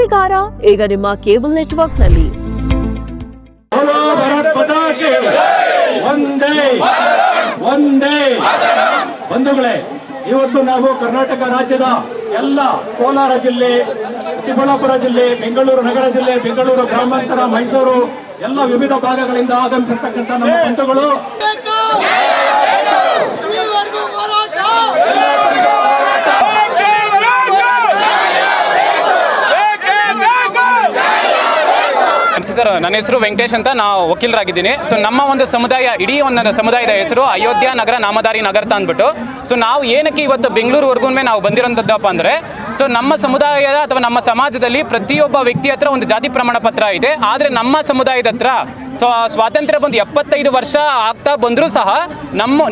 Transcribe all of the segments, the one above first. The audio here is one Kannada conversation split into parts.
ಸುದ್ದಿಗಾರ ಈಗ ನಿಮ್ಮ ಕೇಬಲ್ ನೆಟ್ವರ್ಕ್ನಲ್ಲಿ. ಬಂಧುಗಳೇ, ಇವತ್ತು ನಾವು ಕರ್ನಾಟಕ ರಾಜ್ಯದ ಎಲ್ಲ ಕೋಲಾರ ಜಿಲ್ಲೆ, ಚಿಕ್ಕಬಳ್ಳಾಪುರ ಜಿಲ್ಲೆ, ಬೆಂಗಳೂರು ನಗರ ಜಿಲ್ಲೆ, ಬೆಂಗಳೂರು ಗ್ರಾಮಾಂತರ, ಮೈಸೂರು ಎಲ್ಲ ವಿವಿಧ ಭಾಗಗಳಿಂದ ಆಗಮಿಸಿರ್ತಕ್ಕಂಥ ನಮ್ಮ ಬಂಧುಗಳು ಸರ್, ನನ್ನ ಹೆಸರು ವೆಂಕಟೇಶ್ ಅಂತ, ನಾವು ವಕೀಲರಾಗಿದ್ದೀನಿ. ಸೊ ನಮ್ಮ ಒಂದು ಸಮುದಾಯ, ಇಡೀ ಒಂದು ಸಮುದಾಯದ ಹೆಸರು ಅಯೋಧ್ಯ ನಗರ ನಾಮಧಾರಿ ನಗರ ಅಂತ ಅಂದ್ಬಿಟ್ಟು, ಸೊ ನಾವು ಏನಕ್ಕೆ ಇವತ್ತು ಬೆಂಗಳೂರುವರೆಗೂ ನಾವು ಬಂದಿರೋಂಥದ್ದಪ್ಪ ಅಂದರೆ, ಸೊ ನಮ್ಮ ಸಮುದಾಯದ ಅಥವಾ ನಮ್ಮ ಸಮಾಜದಲ್ಲಿ ಪ್ರತಿಯೊಬ್ಬ ವ್ಯಕ್ತಿ ಹತ್ರ ಒಂದು ಜಾತಿ ಪ್ರಮಾಣ ಪತ್ರ ಇದೆ. ಆದರೆ ನಮ್ಮ ಸಮುದಾಯದ ಹತ್ರ ಸ್ವಾತಂತ್ರ್ಯ ಬಂದು 75 ವರ್ಷ ಆಗ್ತಾ ಬಂದರೂ ಸಹ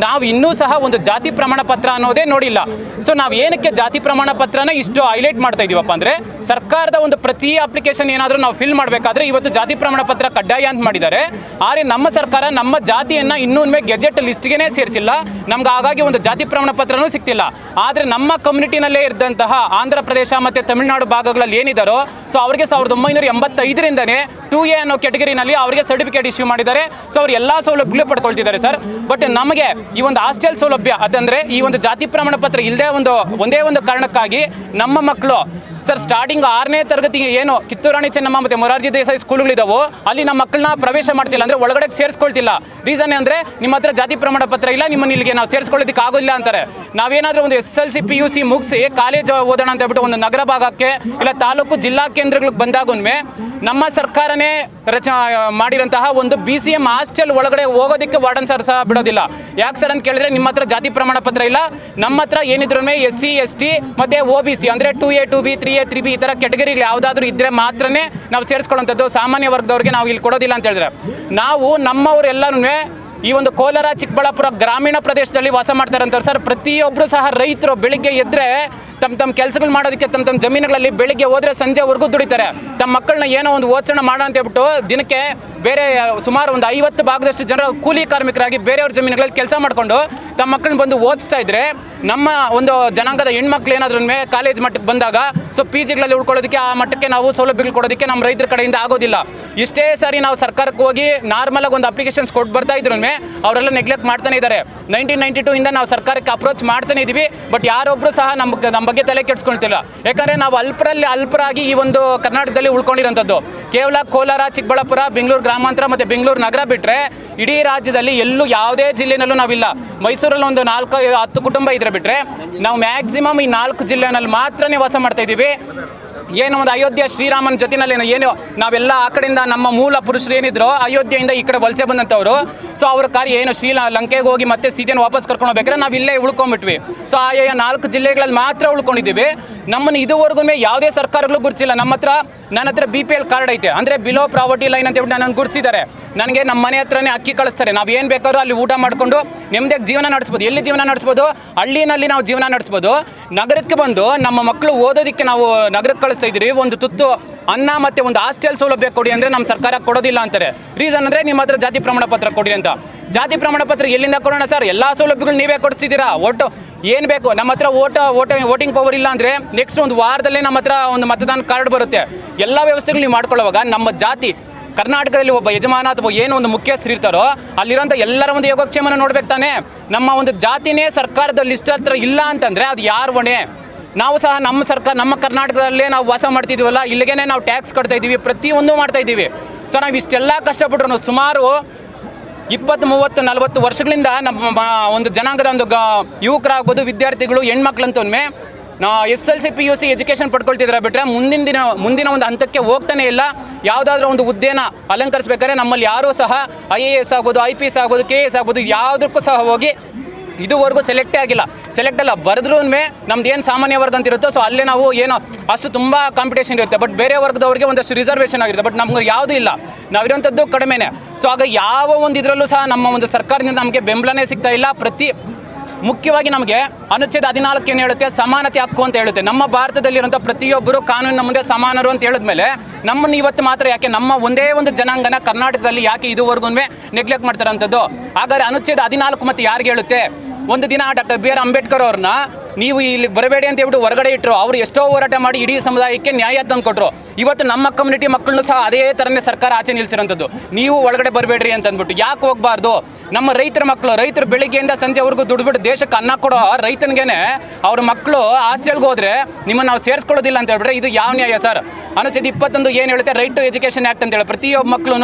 ನಾವು ಇನ್ನೂ ಸಹ ಒಂದು ಜಾತಿ ಪ್ರಮಾಣ ಪತ್ರ ಅನ್ನೋದೇ ನೋಡಿಲ್ಲ. ಸೊ ನಾವು ಏನಕ್ಕೆ ಜಾತಿ ಪ್ರಮಾಣ ಪತ್ರನ ಇಷ್ಟು ಹೈಲೈಟ್ ಮಾಡ್ತಾ ಇದೀವಪ್ಪ ಅಂದರೆ, ಸರ್ಕಾರದ ಒಂದು ಪ್ರತಿ ಅಪ್ಲಿಕೇಶನ್ ಏನಾದರೂ ನಾವು ಫಿಲ್ ಮಾಡಬೇಕಾದ್ರೆ ಇವತ್ತು ಜಾತಿ ಪ್ರಮಾಣ ಪತ್ರ ಕಡ್ಡಾಯ ಅಂತ ಮಾಡಿದ್ದಾರೆ. ಆದರೆ ನಮ್ಮ ಸರ್ಕಾರ ನಮ್ಮ ಜಾತಿಯನ್ನು ಇನ್ನೂ ಗೆಜೆಟ್ ಲಿಸ್ಟ್ಗೆ ಸೇರಿಸಿಲ್ಲ. ನಮ್ಗೆ ಹಾಗಾಗಿ ಒಂದು ಜಾತಿ ಪ್ರಮಾಣ ಪತ್ರನೂ ಸಿಗ್ತಿಲ್ಲ. ಆದರೆ ನಮ್ಮ ಕಮ್ಯುನಿಟಿನಲ್ಲೇ ಇದ್ದಂತಹ ಆಂಧ್ರ ಪ್ರದೇಶ ಮತ್ತು ತಮಿಳುನಾಡು ಭಾಗಗಳಲ್ಲಿ ಏನಿದ್ದಾರೋ, ಸೊ ಅವರಿಗೆ 1985ರಿಂದನೇ 2A ಅನ್ನೋ ಕ್ಯಾಟಗರಿನಲ್ಲಿ ಅವರಿಗೆ ಸರ್ಟಿಫಿಕೇಟ್ ಇಶ್ಯೂ ಮಾಡಿದ್ದಾರೆ. ಸೊ ಅವ್ರು ಎಲ್ಲ ಸೌಲಭ್ಯಗಳು ಪಡ್ಕೊಳ್ತಿದ್ದಾರೆ ಸರ್. ಬಟ್ ನಮಗೆ ಈ ಒಂದು ಹಾಸ್ಟೆಲ್ ಸೌಲಭ್ಯ ಅದಂದರೆ ಈ ಒಂದು ಜಾತಿ ಪ್ರಮಾಣ ಪತ್ರ ಇಲ್ಲದೆ ಒಂದೇ ಒಂದು ಕಾರಣಕ್ಕಾಗಿ ನಮ್ಮ ಮಕ್ಕಳು ಸರ್ ಸ್ಟಾರ್ಟಿಂಗ್ 6ನೇ ತರಗತಿಗೆ ಏನು ಕಿತ್ತೂರಾಣಿ ಚೆನ್ನಮ್ಮ ಮತ್ತು ಮೊರಾರ್ಜಿ ದೇಸಾಯಿ ಸ್ಕೂಲ್ಗಳಿದಾವೋ ಅಲ್ಲಿ ನಮ್ಮ ಮಕ್ಕಳನ್ನ ಪ್ರವೇಶ ಮಾಡ್ತಿಲ್ಲ, ಅಂದರೆ ಒಳಗಡೆ ಸೇರಿಸ್ಕೊಳ್ತಿಲ್ಲ. ರೀಸನ್ ಅಂದರೆ ನಿಮ್ಮ ಹತ್ರ ಜಾತಿ ಪ್ರಮಾಣ ಪತ್ರ ಇಲ್ಲ, ನಿಮ್ಮನ್ನು ಇಲ್ಲಿಗೆ ನಾವು ಸೇರಿಸ್ಕೊಳ್ಳೋದಕ್ಕೆ ಆಗೋದಿಲ್ಲ ಅಂತಾರೆ. ನಾವೇನಾದರೂ ಒಂದು SSLC PUC ಮುಗಿಸಿ ಕಾಲೇಜ್ ಓದೋಣ ಅಂತ ಹೇಳ್ಬಿಟ್ಟು ಒಂದು ನಗರ ಭಾಗಕ್ಕೆ ಇಲ್ಲ ತಾಲೂಕು ಜಿಲ್ಲಾ ಕೇಂದ್ರಗಳಿಗೆ ಬಂದಾಗೊಮ್ಮೆ ನಮ್ಮ ಸರ್ಕಾರನೇ ಮಾಡಿರೋಂತಹ ಒಂದು BCM ಹಾಸ್ಟೆಲ್ ಒಳಗಡೆ ಹೋಗೋದಕ್ಕೆ ವಾರ್ಡನ್ ಸರ್ ಸಹ ಬಿಡೋದಿಲ್ಲ. ಯಾಕೆ ಸರ್ ಅಂತ ಕೇಳಿದ್ರೆ, ನಿಮ್ಮ ಹತ್ರ ಜಾತಿ ಪ್ರಮಾಣ ಪತ್ರ ಇಲ್ಲ, ನಮ್ಮ ಹತ್ರ ಏನಿದ್ರು SC ST ಮತ್ತು OBC ಅಂದರೆ 2A 2B 3A 3B ಈ ಥರ ಕ್ಯಾಟಗರಿಗಳು ಯಾವುದಾದ್ರೂ ಇದ್ದರೆ ಮಾತ್ರನೇ ನಾವು ಸೇರಿಸ್ಕೊಳ್ಳೋಂಥದ್ದು. ಸಾಮಾನ್ಯ ವರ್ಗದವ್ರಿಗೆ ನಾವು ಇಲ್ಲಿ ಕೊಡೋದಿಲ್ಲ ಅಂತ ಹೇಳಿದ್ರೆ, ನಾವು ನಮ್ಮವರೆಲ್ಲರೂ ಈ ಒಂದು ಕೋಲಾರ ಚಿಕ್ಕಬಳ್ಳಾಪುರ ಗ್ರಾಮೀಣ ಪ್ರದೇಶದಲ್ಲಿ ವಾಸ ಮಾಡ್ತಾರಂತಾರೆ ಸರ್. ಪ್ರತಿಯೊಬ್ಬರು ಸಹ ರೈತರು ಬೆಳಿಗ್ಗೆ ಎದ್ದರೆ ತಮ್ಮ ಕೆಲಸಗಳು ಮಾಡೋದಕ್ಕೆ ತಮ್ಮ ಜಮೀನುಗಳಲ್ಲಿ ಬೆಳಿಗ್ಗೆ ಹೋದರೆ ಸಂಜೆವರೆಗೂ ದುಡಿತಾರೆ. ತಮ್ಮ ಮಕ್ಕಳನ್ನ ಏನೋ ಒಂದು ಓಚಣೆ ಮಾಡೋಣ ಅಂತ ಹೇಳ್ಬಿಟ್ಟು ದಿನಕ್ಕೆ ಬೇರೆ ಸುಮಾರು ಒಂದು 50 ಭಾಗದಷ್ಟು ಜನರು ಕೂಲಿ ಕಾರ್ಮಿಕರಾಗಿ ಬೇರೆಯವ್ರ ಜಮೀನುಗಳಲ್ಲಿ ಕೆಲಸ ಮಾಡಿಕೊಂಡು ತಮ್ಮ ಮಕ್ಕಳನ್ನ ಬಂದು ಓದಿಸ್ತಾ ಇದ್ರೆ, ನಮ್ಮ ಒಂದು ಜನಾಂಗದ ಹೆಣ್ಮಕ್ಳು ಏನಾದ್ರೂ ಕಾಲೇಜ್ ಮಟ್ಟಕ್ಕೆ ಬಂದಾಗ ಸೊ PGಗಳಲ್ಲಿ ಉಳ್ಕೊಳ್ಳೋದಕ್ಕೆ ಆ ಮಟ್ಟಕ್ಕೆ ನಾವು ಸೌಲಭ್ಯಗಳು ಕೊಡೋದಕ್ಕೆ ನಮ್ಮ ರೈತರ ಕಡೆಯಿಂದ ಆಗೋದಿಲ್ಲ. ಇಷ್ಟೇ ಸಾರಿ ನಾವು ಸರ್ಕಾರಕ್ಕೆ ಹೋಗಿ ನಾರ್ಮಲಾಗಿ ಒಂದು ಅಪ್ಲಿಕೇಶನ್ಸ್ ಕೊಟ್ಟು ಬರ್ತಾ ಇದ್ರು ಅವರೆಲ್ಲ ನೆಗ್ಲೆಕ್ಟ್ ಮಾಡ್ತಾನೆ ಇದ್ದಾರೆ. 1992 ಇಂದ ನಾವು ಸರ್ಕಾರಕ್ಕೆ ಅಪ್ರೋಚ್ ಮಾಡ್ತಾನೆ ಇದ್ದೀವಿ. ಬಟ್ ಯಾರೊಬ್ಬರು ಸಹ ನಮ್ಮ ಬಗ್ಗೆ ತಲೆ ಕೆಡಿಸ್ಕೊಳ್ತಿಲ್ಲ. ಯಾಕಂದರೆ ನಾವು ಅಲ್ಪರಾಗಿ ಈ ಒಂದು ಕರ್ನಾಟಕದಲ್ಲಿ ಉಳ್ಕೊಂಡಿರೋಂಥದ್ದು ಕೇವಲ ಕೋಲಾರ, ಚಿಕ್ಕಬಳ್ಳಾಪುರ, ಬೆಂಗಳೂರು ಗ್ರಾಮಾಂತರ ಮತ್ತು ಬೆಂಗಳೂರು ನಗರ ಬಿಟ್ಟರೆ ಇಡೀ ರಾಜ್ಯದಲ್ಲಿ ಎಲ್ಲೂ ಯಾವುದೇ ಜಿಲ್ಲೆನಲ್ಲೂ ನಾವಿಲ್ಲ. ಮೈಸೂರಲ್ಲಿ ಒಂದು 4-10 ಕುಟುಂಬ ಇದ್ರೆ ಬಿಟ್ಟರೆ ನಾವು ಮ್ಯಾಕ್ಸಿಮಮ್ ಈ 4 ಜಿಲ್ಲೆನಲ್ಲಿ ಮಾತ್ರನೇ ವಾಸ ಮಾಡ್ತಾ ಇದ್ದೀವಿ. ಏನು ಒಂದು ಅಯೋಧ್ಯ ಶ್ರೀರಾಮನ ಜೊತೆನಲ್ಲಿ ಏನು ನಾವೆಲ್ಲ ಆ ಕಡೆಯಿಂದ ನಮ್ಮ ಮೂಲ ಪುರುಷರು ಏನಿದ್ರು ಅಯೋಧ್ಯೆಯಿಂದ ಈ ಕಡೆ ವಲಸೆ ಬಂದಂಥವ್ರು, ಸೊ ಅವ್ರ ಕಾರ್ಯ ಏನು ಲಂಕೆಗೆ ಹೋಗಿ ಮತ್ತೆ ಸೀತೆಯನ್ನು ವಾಪಸ್ ಕರ್ಕೊಂಡು ಹೋಗ್ಬೇಕಾದ್ರೆ ನಾವು ಇಲ್ಲೇ ಉಳ್ಕೊಂಡ್ಬಿಟ್ವಿ. ಸೊ ಆ 4 ಜಿಲ್ಲೆಗಳಲ್ಲಿ ಮಾತ್ರ ಉಳ್ಕೊಂಡಿದ್ದೀವಿ. ನಮ್ಮನ್ನು ಇದುವರೆಗೂ ಯಾವುದೇ ಸರ್ಕಾರಗಳು ಗುರುತಿಸಿಲ್ಲ. ನನ್ನ ಹತ್ರ BPL ಕಾರ್ಡ್ ಐತೆ, ಅಂದರೆ ಬಿಲೋ ಪ್ರಾವರ್ಟಿ ಲೈನ್ ಅಂತ ಹೇಳ್ಬಿಟ್ಟು ನನ್ನನ್ನು ಗುರುತಿಸಿದ್ದಾರೆ. ನನಗೆ ನಮ್ಮ ಮನೆ ಹತ್ರನೇ ಅಕ್ಕಿ ಕಳಿಸ್ತಾರೆ. ನಾವು ಏನು ಬೇಕಾದ್ರೂ ಅಲ್ಲಿ ಊಟ ಮಾಡಿಕೊಂಡು ನೆಮ್ಮದಿಯಾಗಿ ಜೀವನ ನಡೆಸ್ಬೋದು. ಎಲ್ಲಿ ಜೀವನ ನಡೆಸ್ಬೋದು? ಹಳ್ಳಿನಲ್ಲಿ ನಾವು ಜೀವನ ನಡೆಸ್ಬೋದು. ನಗರಕ್ಕೆ ಬಂದು ನಮ್ಮ ಮಕ್ಕಳು ಓದೋದಕ್ಕೆ ನಾವು ನಗರಕ್ಕೆ ಕಳಿಸ್ತಾ ಇದ್ದೀರಿ. ಒಂದು ತುತ್ತು ಅನ್ನ ಮತ್ತು ಒಂದು ಹಾಸ್ಟೆಲ್ ಸೌಲಭ್ಯ ಕೊಡಿ ಅಂದರೆ ನಮ್ಮ ಸರ್ಕಾರ ಕೊಡೋದಿಲ್ಲ ಅಂತಾರೆ. ರೀಸನ್ ಅಂದರೆ ನಿಮ್ಮ ಹತ್ರ ಜಾತಿ ಪ್ರಮಾಣ ಪತ್ರ ಕೊಡಿ ಅಂತ. ಜಾತಿ ಪ್ರಮಾಣ ಪತ್ರ ಎಲ್ಲಿಂದ ಕೊಡೋಣ ಸರ್? ಎಲ್ಲ ಸೌಲಭ್ಯಗಳು ನೀವೇ ಕೊಡಿಸ್ತಿದ್ದೀರಾ. ಏನು ಬೇಕು? ನಮ್ಮ ಹತ್ರ ವೋಟಿಂಗ್ ಪವರ್ ಇಲ್ಲ ಅಂದರೆ ನೆಕ್ಸ್ಟ್ ಒಂದು ವಾರದಲ್ಲೇ ನಮ್ಮ ಹತ್ರ ಒಂದು ಮತದಾನ ಕಾರ್ಡ್ ಬರುತ್ತೆ. ಎಲ್ಲ ವ್ಯವಸ್ಥೆಗಳು ನೀವು ಮಾಡ್ಕೊಳ್ಳೋವಾಗ ನಮ್ಮ ಜಾತಿ ಕರ್ನಾಟಕದಲ್ಲಿ ಒಬ್ಬ ಯಜಮಾನ ಅಥವಾ ಏನೋ ಒಂದು ಮುಖ್ಯಸ್ಥರು ಇರ್ತಾರೋ ಅಲ್ಲಿರೋಂಥ ಎಲ್ಲರ ಒಂದು ಯೋಗಕ್ಷೇಮನ ನೋಡ್ಬೇಕು ತಾನೆ. ನಮ್ಮ ಒಂದು ಜಾತಿನೇ ಸರ್ಕಾರದ ಲಿಸ್ಟ್ ಹತ್ರ ಇಲ್ಲ ಅಂತಂದರೆ ಅದು ಯಾರು ಹೊಣೆ? ನಾವು ಸಹ ನಮ್ಮ ಕರ್ನಾಟಕದಲ್ಲೇ ನಾವು ವಾಸ ಮಾಡ್ತಿದ್ದೀವಲ್ಲ, ಇಲ್ಲಿಗೇ ನಾವು ಟ್ಯಾಕ್ಸ್ ಕಟ್ತಾ ಇದ್ದೀವಿ, ಪ್ರತಿಯೊಂದು ಮಾಡ್ತಾ ಇದ್ದೀವಿ. ಸೊ ನಾವು ಇಷ್ಟೆಲ್ಲ ಕಷ್ಟಪಟ್ಟರು ಸುಮಾರು 20, 30, 40 ವರ್ಷಗಳಿಂದ ನಮ್ಮ ಒಂದು ಜನಾಂಗದ ಒಂದು ಯುವಕರಾಗ್ಬೋದು, ವಿದ್ಯಾರ್ಥಿಗಳು, ಹೆಣ್ಮಕ್ಳಂತೂ SSLC PUC ಎಜುಕೇಷನ್ ಪಡ್ಕೊಳ್ತಿದ್ರೆ ಬಿಟ್ಟರೆ ಮುಂದಿನ ಒಂದು ಹಂತಕ್ಕೆ ಹೋಗ್ತಾನೆ ಇಲ್ಲ. ಯಾವುದಾದ್ರೂ ಒಂದು ಹುದ್ದೆನ ಅಲಂಕರಿಸ್ಬೇಕಾದ್ರೆ ನಮ್ಮಲ್ಲಿ ಯಾರೂ ಸಹ IAS ಆಗ್ಬೋದು, IPS ಆಗ್ಬೋದು, KS ಆಗ್ಬೋದು ಯಾವುದಕ್ಕೂ ಸಹ ಹೋಗಿ ಇದುವರೆಗೂ ಸೆಲೆಕ್ಟೇ ಆಗಿಲ್ಲ. ಸೆಲೆಕ್ಟ್ ಅಲ್ಲ ಬರೆದ್ರೂ ನಮ್ದು ಏನು ಸಾಮಾನ್ಯ ವರ್ಗ ಅಂತ ಇರುತ್ತೋ ಸೊ ಅಲ್ಲೇ ನಾವು ಏನೋ ಅಷ್ಟು ತುಂಬ ಕಾಂಪಿಟೇಷನ್ ಇರುತ್ತೆ. ಬಟ್ ಬೇರೆ ವರ್ಗದವ್ರಿಗೆ ಒಂದಷ್ಟು ರಿಸರ್ವೇಷನ್ ಆಗಿರುತ್ತೆ. ಬಟ್ ನಮ್ಗೆ ಯಾವುದೂ ಇಲ್ಲ, ನಾವಿರೋಂಥದ್ದು ಕಡಿಮೆನೇ. ಸೊ ಆಗ ಯಾವ ಒಂದು ಇದರಲ್ಲೂ ಸಹ ನಮ್ಮ ಒಂದು ಸರ್ಕಾರದಿಂದ ನಮಗೆ ಬೆಂಬಲನೇ ಸಿಗ್ತಾ ಇಲ್ಲ. ಮುಖ್ಯವಾಗಿ ನಮಗೆ ಅನುಚ್ಛೇದ 14 ಏನು ಹೇಳುತ್ತೆ? ಸಮಾನತೆ ಹಕ್ಕು ಅಂತ ಹೇಳುತ್ತೆ. ನಮ್ಮ ಭಾರತದಲ್ಲಿರುವಂಥ ಪ್ರತಿಯೊಬ್ಬರು ಕಾನೂನಿನ ಮುಂದೆ ಸಮಾನರು ಅಂತ ಹೇಳಿದ್ಮೇಲೆ ನಮ್ಮನ್ನು ಇವತ್ತು ಮಾತ್ರ ಯಾಕೆ ನಮ್ಮ ಒಂದೇ ಒಂದು ಜನಾಂಗನ ಕರ್ನಾಟಕದಲ್ಲಿ ಯಾಕೆ ಇದುವರೆಗೂ ನೆಗ್ಲೆಕ್ಟ್ ಮಾಡ್ತಾರಂಥದ್ದು? ಹಾಗಾದರೆ ಅನುಚ್ಛೇದ 14 ಮತ್ತು ಯಾರಿಗೆ ಹೇಳುತ್ತೆ? ಒಂದು ದಿನ ಡಾಕ್ಟರ್ BR ಅಂಬೇಡ್ಕರ್ ಅವ್ರನ್ನ ನೀವು ಇಲ್ಲಿ ಬರಬೇಡಿ ಅಂತ ಹೇಳ್ಬಿಟ್ಟು ಹೊರಗಡೆ ಇಟ್ಟರು. ಅವರು ಎಷ್ಟೋ ಹೋರಾಟ ಮಾಡಿ ಇಡೀ ಸಮುದಾಯಕ್ಕೆ ನ್ಯಾಯ ತಂದು ಕೊಟ್ಟರು. ಇವತ್ತು ನಮ್ಮ ಕಮ್ಯುನಿಟಿ ಮಕ್ಕಳನ್ನು ಸಹ ಅದೇ ಥರನೇ ಸರ್ಕಾರ ಆಚೆ ನಿಲ್ಲಿಸಿರೋಂಥದ್ದು. ನೀವು ಒಳಗಡೆ ಬರಬೇಡ್ರಿ ಅಂತ ಅಂದ್ಬಿಟ್ಟು. ಯಾಕೆ ಹೋಗಬಾರ್ದು? ನಮ್ಮ ರೈತರ ಮಕ್ಕಳು, ರೈತರು ಬೆಳಿಗ್ಗೆಯಿಂದ ಸಂಜೆವರೆಗೂ ದುಡ್ಬಿಟ್ಟು ದೇಶಕ್ಕೆ ಅನ್ನ ಕೊಡೋ ರೈತನಿಗೇನೆ ಅವ್ರ ಮಕ್ಕಳು ಹಾಸ್ಟೆಲ್ಗೆ ಹೋದ್ರೆ ನಿಮ್ಮನ್ನು ನಾವು ಸೇರಿಸ್ಕೊಳ್ಳೋದಿಲ್ಲ ಅಂತ ಹೇಳ್ಬಿಟ್ರೆ ಇದು ಯಾವ ನ್ಯಾಯ ಸರ್? ಅನುಚ್ಛೇದ 21 ಏನು ಹೇಳುತ್ತೆ? ರೈಟ್ ಟು ಎಜುಕೇಷನ್ ಆ್ಯಕ್ಟ್ ಅಂತ ಹೇಳಿ ಪ್ರತಿಯೊಬ್ಬ ಮಕ್ಕಳು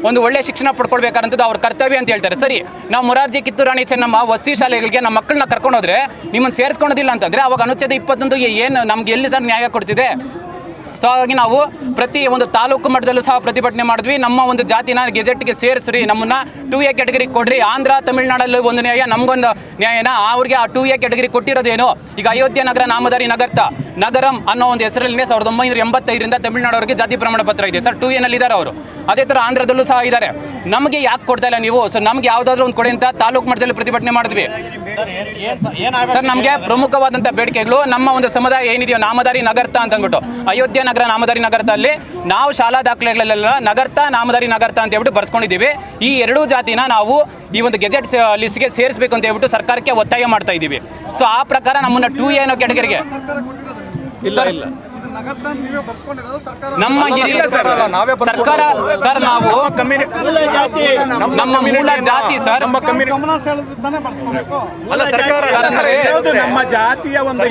ಒಂದು ಒಳ್ಳೆ ಶಿಕ್ಷಣ ಪಡ್ಕೊಳ್ಬೇಕಾದಂಥದ್ದು ಅವ್ರ ಕರ್ತವ್ಯ ಅಂತ ಹೇಳ್ತಾರೆ. ಸರಿ, ನಾವು ಮೊರಾರ್ಜಿ, ಕಿತ್ತೂರು ರಾಣಿ ಚೆನ್ನಮ್ಮ ವಸತಿ ಶಾಲೆಗಳಿಗೆ ನಮ್ಮ ಮಕ್ಕಳನ್ನ ಕರ್ಕೊಂಡೋದ್ರೆ ನಿಮ್ಮನ್ನು ಸೇರಿಸ್ಕೊಳೋದಿಲ್ಲ ಅಂತಂದರೆ ಅವಾಗ ಅನುಚ್ಛೇದ 21 ಏನು ನಮ್ಗೆ ಎಲ್ಲಿ ಸರ್ ನ್ಯಾಯ ಕೊಡ್ತಿದೆ? ಸೊ ಹಾಗಾಗಿ ನಾವು ಪ್ರತಿ ಒಂದು ತಾಲೂಕು ಮಟ್ಟದಲ್ಲೂ ಸಹ ಪ್ರತಿಭಟನೆ ಮಾಡಿದ್ವಿ. ನಮ್ಮ ಒಂದು ಜಾತಿನ ಗೆಜೆಟ್ಗೆ ಸೇರಿಸ್ರಿ, ನಮ್ಮನ್ನು 2A ಕ್ಯಾಟಗರಿ ಕೊಡ್ರಿ. ಆಂಧ್ರ ತಮಿಳ್ನಾಡಲ್ಲಿ ಒಂದು ನ್ಯಾಯ, ನಮಗೊಂದು ನ್ಯಾಯನ ಅವ್ರಿಗೆ ಆ 2A ಕ್ಯಾಟಗರಿ ಕೊಟ್ಟಿರೋದೇನು? ಈಗ ಅಯೋಧ್ಯೆ ನಗರ ನಾಮಧಾರಿ ನಗರಂ ಅನ್ನೋ ಒಂದು ಹೆಸರಲ್ಲಿ 1985ರಿಂದ ತಮಿಳ್ನಾಡವರಿಗೆ ಜಾತಿ ಪ್ರಮಾಣ ಪತ್ರ ಇದೆ ಸರ್. 2A ಇದ್ದಾರೆ ಅವರು. ಅದೇ ಥರ ಆಂಧ್ರದಲ್ಲೂ ಸಹ ಇದ್ದಾರೆ. ನಮಗೆ ಯಾಕೆ ಕೊಡ್ತಾ ಇಲ್ಲ ನೀವು? ಸೊ ನಮ್ಗೆ ಯಾವುದಾದ್ರೂ ಒಂದು ಕೊಡಿ ಅಂತ ತಾಲೂಕು ಮಟ್ಟದಲ್ಲಿ ಪ್ರತಿಭಟನೆ ಮಾಡಿದ್ವಿ ಸರ್. ನಮಗೆ ಪ್ರಮುಖವಾದಂಥ ಬೇಡಿಕೆಗಳು, ನಮ್ಮ ಒಂದು ಸಮುದಾಯ ಏನಿದೆಯೋ ನಾಮಧಾರಿ ನಗರ್ತ ಅಂತ ಅಂದ್ಬಿಟ್ಟು, ಅಯೋಧ್ಯೆ ನಗರ ನಾಮಧಾರಿ ನಗರದಲ್ಲಿ ನಾವು ಶಾಲಾ ದಾಖಲೆಗಳೆಲ್ಲ ನಗರ್ತ ನಾಮಧಾರಿ ನಗರ್ತ ಅಂತ ಹೇಳ್ಬಿಟ್ಟು ಬರ್ಸ್ಕೊಂಡಿದ್ದೀವಿ. ಈ ಎರಡೂ ಜಾತಿನ ನಾವು ಈ ಒಂದು ಗೆಜೆಟ್ ಲಿಸ್ಟ್ಗೆ ಸೇರಿಸಬೇಕು ಅಂತ ಹೇಳ್ಬಿಟ್ಟು ಸರ್ಕಾರಕ್ಕೆ ಒತ್ತಾಯ ಮಾಡ್ತಾ ಇದ್ದೀವಿ. ಸೊ ಆ ಪ್ರಕಾರ ನಮ್ಮನ್ನು 2A ಅನ್ನೋ ಕ್ಯಾಟಗರಿಗೆ ನಮ್ಮ ಹಿರಿಯ ಸರ್ಕಾರ ಸರ್, ನಾವು ನಮ್ಮ ಮೂಲ ಜಾತಿ ಸರ್, ನಮ್ಮ ಜಾತಿಯ ಒಂದು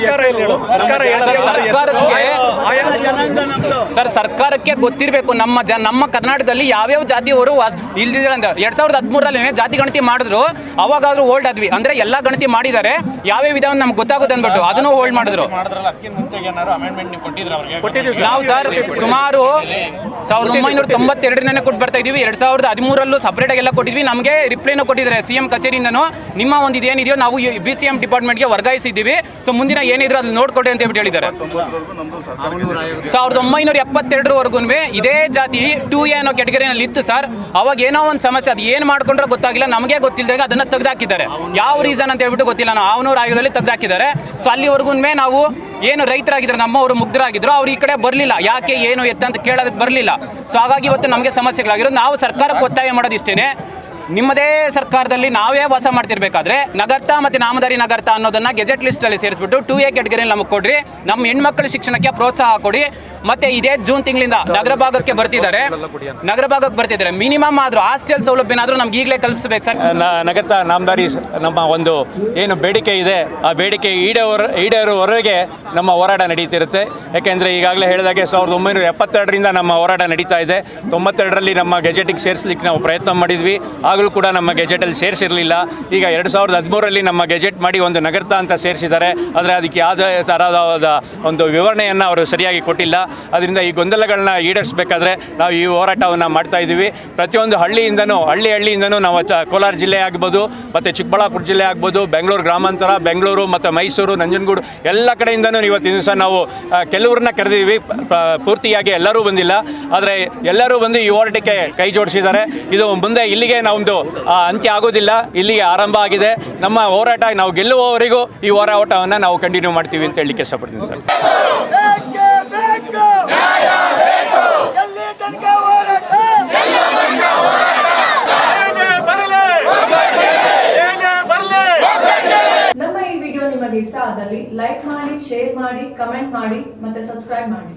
ಸರ್ಕಾರಕ್ಕೆ ಗೊತ್ತಿರಬೇಕು ನಮ್ಮ ಕರ್ನಾಟಕದಲ್ಲಿ ಯಾವ್ಯಾವ ಜಾತಿಯವರು ಇಲ್ದಿದ್ದಾರೆ ಅಂತ. 2013ರಲ್ಲಿ ಜಾತಿ ಗಣತಿ ಮಾಡಿದ್ರು. ಅವಾಗಾದ್ರೂ ಹೋಲ್ಡ್ ಆದ್ವಿ, ಅಂದ್ರೆ ಎಲ್ಲಾ ಗಣತಿ ಮಾಡಿದ್ದಾರೆ, ಯಾವ್ಯಾವ ವಿಧಾನ ನಮ್ಗೆ ಗೊತ್ತಾಗುತ್ತೆ ಅಂದ್ಬಿಟ್ಟು ಅದನ್ನು ಹೋಲ್ಡ್ ಮಾಡಿದ್ರು. ನಾವು ಸರ್ ಸುಮಾರು 1992ನೇ ಕೊಟ್ಟು ಬರ್ತಾ ಇದೀವಿ. 2013ರಲ್ಲೂ ಸಪರೇಟ್ ಆಗಿ ಎಲ್ಲ ಕೊಟ್ಟಿದ್ವಿ. ನಮಗೆ ರಿಪ್ಲೈನೂ ಕೊಟ್ಟಿದ್ದಾರೆ CM ಕಚೇರಿಯಿಂದನೂ. ನಿಮ್ಮ ಒಂದು ಇದೇನಿದೆಯೋ ನಾವು BCM ಡಿಪಾರ್ಟ್ಮೆಂಟ್ಗೆ ವರ್ಗಾಯಿಸಿದ್ದೀವಿ. ಸೊ ಮುಂದಿನ ಏನಿದ್ರು ಅದು ನೋಡ್ಕೊಡಿ ಅಂತ ಹೇಳ್ಬಿಟ್ಟು ಹೇಳಿದ್ದಾರೆ. 1972ರವರೆಗೂ ಇದೇ ಜಾತಿ 2A ಅನ್ನೋ ಕ್ಯಾಟಗರಿನಲ್ಲಿ ಇತ್ತು ಸರ್. ಅವಾಗ ಏನೋ ಒಂದು ಸಮಸ್ಯೆ, ಅದು ಏನು ಮಾಡ್ಕೊಂಡ್ರೆ ಗೊತ್ತಾಗಿಲ್ಲ, ನಮಗೆ ಗೊತ್ತಿಲ್ಲದಾಗ ಅದನ್ನ ತೆಗೆದಾಕಿದ್ದಾರೆ. ಯಾವ ರೀಸನ್ ಅಂತ ಹೇಳ್ಬಿಟ್ಟು ಗೊತ್ತಿಲ್ಲ. ನಾವು ಅವನೂರು ಆಯೋಗದಲ್ಲಿ ತೆಗೆದಾಕಿದ್ದಾರೆ. ಸೊ ಅಲ್ಲಿವರೆಗೂ ನಾವು ಏನು ರೈತರಾಗಿದ್ರು, ನಮ್ಮವರು ಮುಗ್ಧರಾಗಿದ್ರು, ಅವ್ರು ಈ ಕಡೆ ಬರಲಿಲ್ಲ. ಯಾಕೆ ಏನು ಎತ್ತ ಅಂತ ಕೇಳೋದಕ್ಕೆ ಬರಲಿಲ್ಲ. ಸೊ ಹಾಗಾಗಿ ಇವತ್ತು ನಮಗೆ ಸಮಸ್ಯೆಗಳಾಗಿರೋದು. ನಾವು ಸರ್ಕಾರಕ್ಕೆ ಒತ್ತಾಯ ಮಾಡೋದಿಷ್ಟೇ, ನಿಮ್ಮದೇ ಸರ್ಕಾರದಲ್ಲಿ ನಾವೇ ವಾಸ ಮಾಡ್ತಿರ್ಬೇಕಾದ್ರೆ ನಗರ್ತ ಮತ್ತು ನಾಮಧಾರಿ ನಗರ್ತ ಅನ್ನೋದನ್ನ ಗೆಜೆಟ್ ಲಿಸ್ಟಲ್ಲಿ ಸೇರಿಸ್ಬಿಟ್ಟು 2A ಕ್ಯಾಟಗರಿಯಲ್ಲಿ ನಮಗೆ ಕೊಡ್ರಿ. ನಮ್ಮ ಹೆಣ್ಮಕ್ಳ ಶಿಕ್ಷಣಕ್ಕೆ ಪ್ರೋತ್ಸಾಹ ಕೊಡಿ. ಮತ್ತೆ ಇದೇ ಜೂನ್ ತಿಂಗಳಿಂದ ನಗರ ಭಾಗಕ್ಕೆ ಬರ್ತಿದ್ದಾರೆ. ಮಿನಿಮಮ್ ಆದರೂ ಹಾಸ್ಟೆಲ್ ಸೌಲಭ್ಯನಾದರೂ ನಮ್ಗೆ ಈಗಲೇ ಕಲ್ಪಿಸಬೇಕು ಸರ್. ನಗರ್ತ ನಾಮಧಾರಿ ನಮ್ಮ ಒಂದು ಏನು ಬೇಡಿಕೆ ಇದೆ, ಆ ಬೇಡಿಕೆ ಈಡೇರುವವರೆಗೆ ನಮ್ಮ ಹೋರಾಟ ನಡೀತಿರುತ್ತೆ. ಯಾಕೆಂದರೆ ಈಗಾಗಲೇ ಹೇಳಿದಾಗೆ 1972ರಿಂದ ನಮ್ಮ ಹೋರಾಟ ನಡೀತಾ ಇದೆ. 92ರಲ್ಲಿ ನಮ್ಮ ಗೆಜೆಟಿಗೆ ಸೇರಿಸಲಿಕ್ಕೆ ನಾವು ಪ್ರಯತ್ನ ಮಾಡಿದ್ವಿ. ಆಗಲೂ ಕೂಡ ನಮ್ಮ ಗೆಜೆಟಲ್ಲಿ ಸೇರಿಸಿರಲಿಲ್ಲ. ಈಗ 2013ರಲ್ಲಿ ನಮ್ಮ ಗೆಜೆಟ್ ಮಾಡಿ ಒಂದು ನಗರ್ತ ಅಂತ ಸೇರಿಸಿದ್ದಾರೆ. ಆದರೆ ಅದಕ್ಕೆ ಯಾವುದೇ ಥರದ ಒಂದು ವಿವರಣೆಯನ್ನು ಅವರು ಸರಿಯಾಗಿ ಕೊಟ್ಟಿಲ್ಲ. ಅದರಿಂದ ಈ ಗೊಂದಲಗಳನ್ನ ಈಡೇರಿಸಬೇಕಾದ್ರೆ ನಾವು ಈ ಹೋರಾಟವನ್ನು ಮಾಡ್ತಾ ಇದ್ದೀವಿ. ಪ್ರತಿಯೊಂದು ಹಳ್ಳಿಯಿಂದನೂ ನಾವು ಕೋಲಾರ ಜಿಲ್ಲೆ ಆಗ್ಬೋದು, ಮತ್ತು ಚಿಕ್ಕಬಳ್ಳಾಪುರ ಜಿಲ್ಲೆ ಆಗ್ಬೋದು, ಬೆಂಗಳೂರು ಗ್ರಾಮಾಂತರ, ಬೆಂಗಳೂರು ಮತ್ತು ಮೈಸೂರು, ನಂಜನಗೂಡು ಎಲ್ಲ ಕಡೆಯಿಂದನೂ ಇವತ್ತಿನ ದಿವಸ ನಾವು ಕೆಲವ್ರನ್ನ ಕರೆದಿದ್ದೀವಿ. ಪೂರ್ತಿಯಾಗಿ ಎಲ್ಲರೂ ಬಂದಿಲ್ಲ, ಆದರೆ ಎಲ್ಲರೂ ಬಂದು ಈ ಹೋರಾಟಕ್ಕೆ ಕೈ ಜೋಡಿಸಿದ್ದಾರೆ. ಇದು ಮುಂದೆ ಇಲ್ಲಿಗೆ ನಾವೊಂದು ಅಂತ್ಯ ಆಗೋದಿಲ್ಲ, ಇಲ್ಲಿಗೆ ಆರಂಭ ಆಗಿದೆ. ನಮ್ಮ ಹೋರಾಟ ನಾವು ಗೆಲ್ಲುವವರೆಗೂ ಈ ಹೋರಾಟವನ್ನು ನಾವು ಕಂಟಿನ್ಯೂ ಮಾಡ್ತೀವಿ ಅಂತ ಹೇಳಲಿಕ್ಕೆ ಇಷ್ಟಪಡ್ತೀನಿ ಸರ್. ನಮ್ಮ ಈ ವಿಡಿಯೋ ನಿಮಗೆ ಇಷ್ಟ ಆದಲ್ಲಿ ಲೈಕ್ ಮಾಡಿ, ಶೇರ್ ಮಾಡಿ, ಕಮೆಂಟ್ ಮಾಡಿ ಮತ್ತೆ ಸಬ್ಸ್ಕ್ರೈಬ್ ಮಾಡಿ.